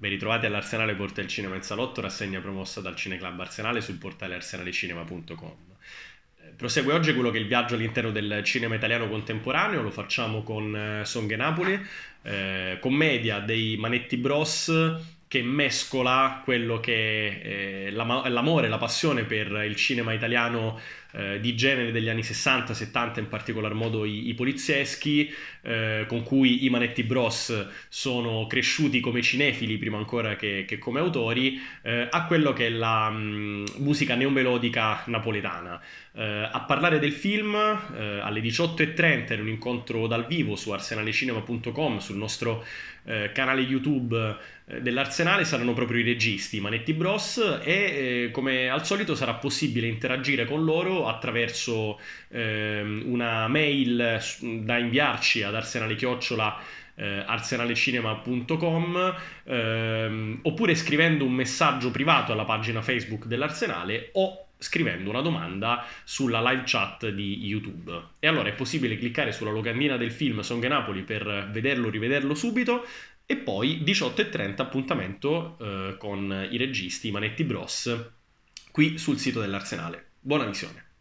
Ben ritrovati all'Arsenale Porta il Cinema in Salotto, rassegna promossa dal Cineclub Arsenale sul portale arsenalecinema.com. Prosegue oggi quello che è il viaggio all'interno del cinema italiano contemporaneo, lo facciamo con Songhe Napoli, commedia dei Manetti Bros che mescola quello che è l'amore, la passione per il cinema italiano di genere degli anni 60-70, in particolar modo i polizieschi, con cui i Manetti Bros sono cresciuti come cinefili prima ancora che come autori, a quello che è la musica neomelodica napoletana. A parlare del film alle 18:30 in un incontro dal vivo su arsenalecinema.com, sul nostro canale YouTube dell'Arsenale, saranno proprio i registi, i Manetti Bros, e come al solito sarà possibile interagire con loro attraverso una mail da inviarci ad arsenale@arsenalecinema.com, oppure scrivendo un messaggio privato alla pagina Facebook dell'Arsenale o scrivendo una domanda sulla live chat di YouTube. E allora è possibile cliccare sulla locandina del film Songhe Napoli per vederlo o rivederlo subito, e poi 18:30 appuntamento con i registi, i Manetti Bros, qui sul sito dell'Arsenale. Buona visione.